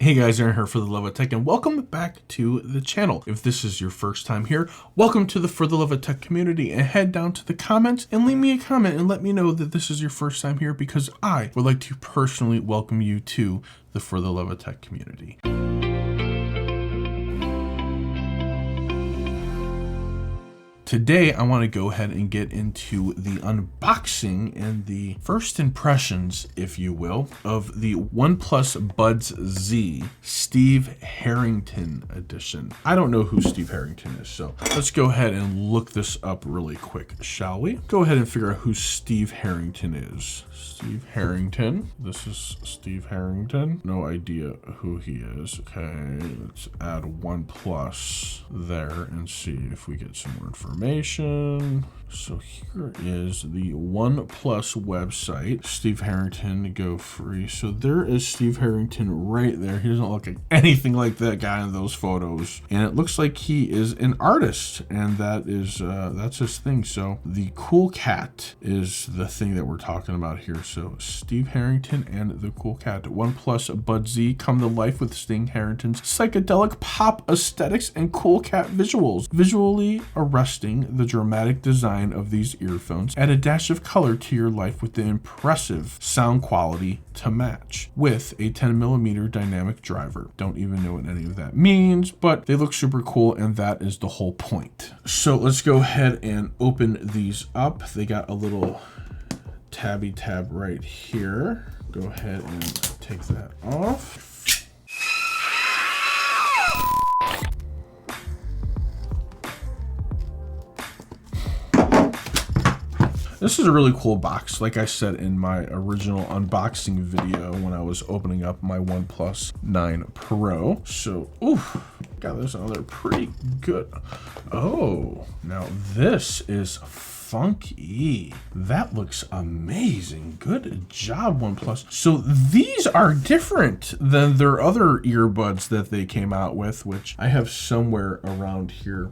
Hey guys, Aaron here for the Love of Tech, and welcome back to the channel. If this is your first time here, welcome to the For the Love of Tech community, and head down to the comments and leave me a comment and let me know that this is your first time here, because I would like to personally welcome you to the For the Love of Tech community. Today, I want to go ahead and get into the unboxing and the first impressions, if you will, of the OnePlus Buds Z Steve Harrington edition. I don't know who Steve Harrington is, so let's go ahead and look this up really quick, shall we? Go ahead and figure out who Steve Harrington is. Steve Harrington. This is Steve Harrington. No idea who he is. Okay, let's add OnePlus there and see if we get some more information. So here is the OnePlus website. Steve Harrington, go free. So there is Steve Harrington right there. He doesn't look like anything like that guy in those photos. And it looks like he is an artist, and that is that's his thing. So the cool cat is the thing that we're talking about here. So Steve Harrington and the cool cat. OnePlus Buds Z come to life with Steve Harrington's psychedelic pop aesthetics and cool cat visuals. Visually arresting, the dramatic design of these earphones add a dash of color to your life with the impressive sound quality to match, with a 10mm dynamic driver. Don't even know what any of that means, but they look super cool, and that is the whole point. So let's go ahead and open these up. They got a little tabby tab right here. Go ahead and take that off. This is a really cool box, like I said in my original unboxing video when I was opening up my OnePlus 9 Pro. So, got this on there pretty good. Oh, now this is funky. That looks amazing. Good job, OnePlus. So these are different than their other earbuds that they came out with, which I have somewhere around here.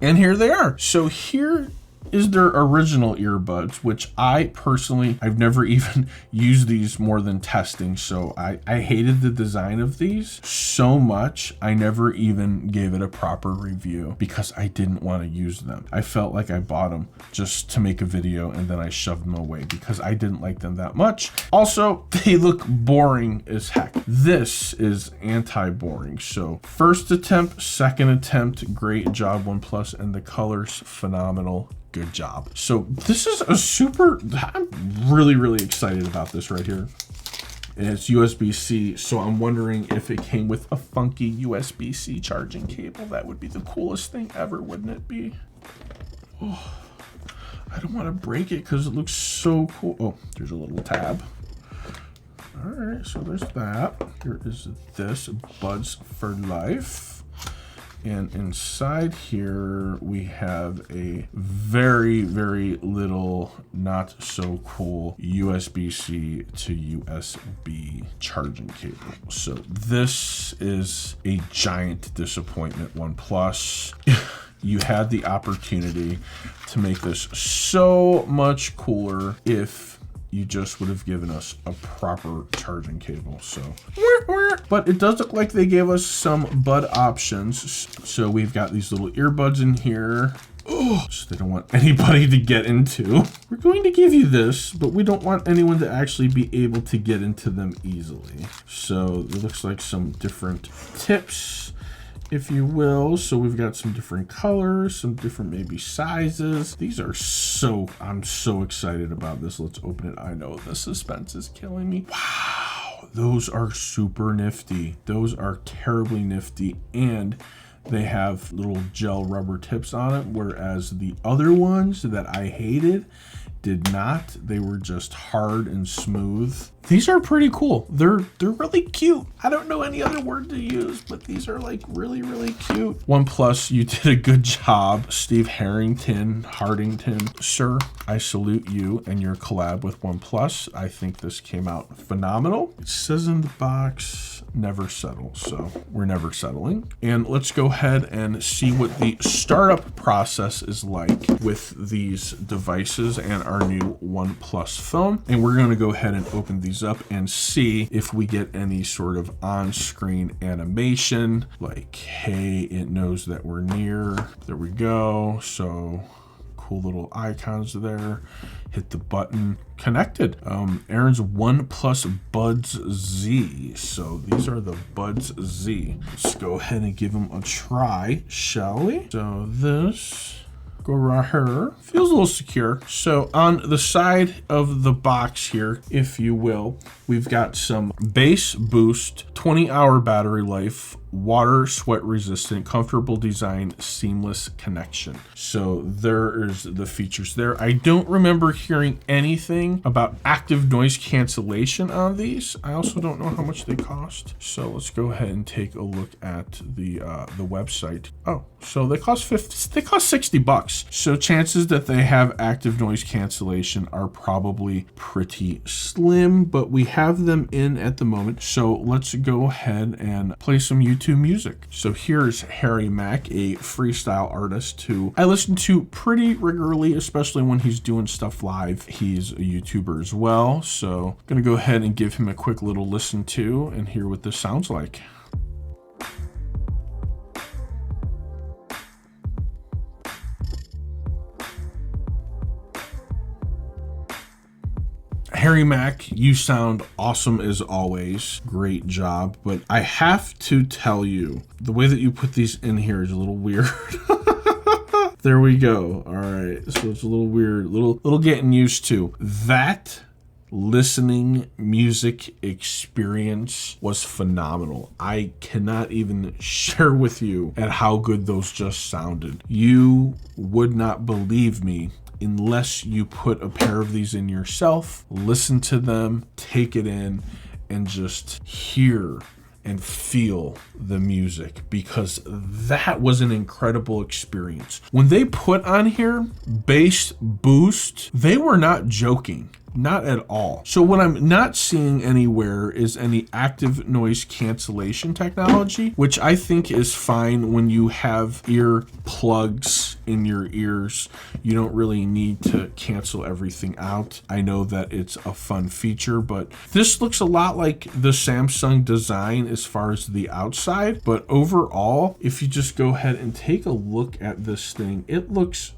And here they are. So here is their original earbuds, which I personally, I've never even used these more than testing. So I hated the design of these so much, I never even gave it a proper review because I didn't want to use them. I felt like I bought them just to make a video, and then I shoved them away because I didn't like them that much. Also, they look boring as heck. This is anti-boring. So first attempt, second attempt, great job, OnePlus, and the colors phenomenal. Good job. So this is a super, I'm really excited about this right here. And it's USB-C, so I'm wondering if it came with a funky USB-C charging cable. That would be the coolest thing ever, wouldn't it be? Oh, I don't want to break it because it looks so cool. Oh, there's a little tab. All right, so there's that. Here is this Buds for Life. And inside here, we have a very little, not so cool USB-C to USB charging cable. So this is a giant disappointment, OnePlus. You had the opportunity to make this so much cooler if you just would have given us a proper charging cable. So, but it does look like they gave us some bud options. So we've got these little earbuds in here. So they don't want anybody to get into. We're going to give you this, but we don't want anyone to actually be able to get into them easily. So it looks like some different tips, if you will. So we've got some different colors, some different maybe sizes. These are I'm so excited about this. Let's open it. I know the suspense is killing me. Wow, those are super nifty. Those are terribly nifty. And they have little gel rubber tips on it, whereas the other ones that I hated did not. They were just hard and smooth. These are pretty cool. They're really cute. I don't know any other word to use, but these are like really cute. OnePlus, you did a good job. Steve Harrington, sir, I salute you and your collab with OnePlus. I think this came out phenomenal. It says in the box, never settle. So we're never settling. And let's go ahead and see what the startup process is like with these devices and our our new OnePlus phone. And we're going to go ahead and open these up and see if we get any sort of on-screen animation, like, hey, it knows that we're near. There we go. So cool little icons there. Hit the button. Connected. Aaron's OnePlus Buds Z. So these are the Buds Z. Let's go ahead and give them a try, shall we? So this go right here. Feels a little secure. So on the side of the box here, if you will, we've got some bass boost, 20-hour battery life, water, sweat resistant, comfortable design, seamless connection. So there is the features there. I don't remember hearing anything about active noise cancellation on these. I also don't know how much they cost. So let's go ahead and take a look at the website. Oh, so they cost $60. So chances that they have active noise cancellation are probably pretty slim, but we have them in at the moment. So let's go ahead and play some YouTube music. So here's Harry Mack, a freestyle artist who I listen to pretty regularly, especially when he's doing stuff live. He's a YouTuber as well. So I'm gonna go ahead and give him a quick little listen to and hear what this sounds like. Harry Mack, you sound awesome as always. Great job. But I have to tell you, the way that you put these in here is a little weird. There we go. All right. So it's a little weird, little getting used to. That listening music experience was phenomenal. I cannot even share with you at how good those just sounded. You would not believe me unless you put a pair of these in yourself, listen to them, take it in, and just hear and feel the music, because that was an incredible experience. When they put on here bass boost, they were not joking. Not at all. So what I'm not seeing anywhere is any active noise cancellation technology, which I think is fine when you have ear plugs in your ears. You don't really need to cancel everything out. I know that it's a fun feature, but this looks a lot like the Samsung design as far as the outside. But overall, if you just go ahead and take a look at this thing, it looks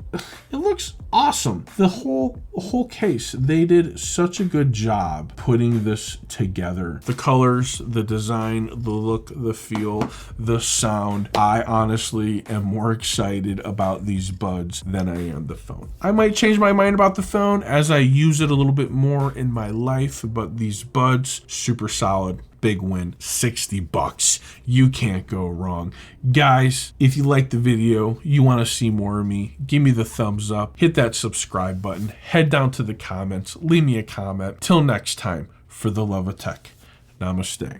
awesome. The whole case, they did such a good job putting this together. The colors, the design, the look, the feel, the sound. I honestly am more excited about these buds than I am the phone. I might change my mind about the phone as I use it a little bit more in my life, but these buds, super solid. Big win, $60. You can't go wrong. Guys, if you liked the video, you want to see more of me, give me the thumbs up, hit that subscribe button, head down to the comments, leave me a comment. Till next time, for the love of tech, namaste.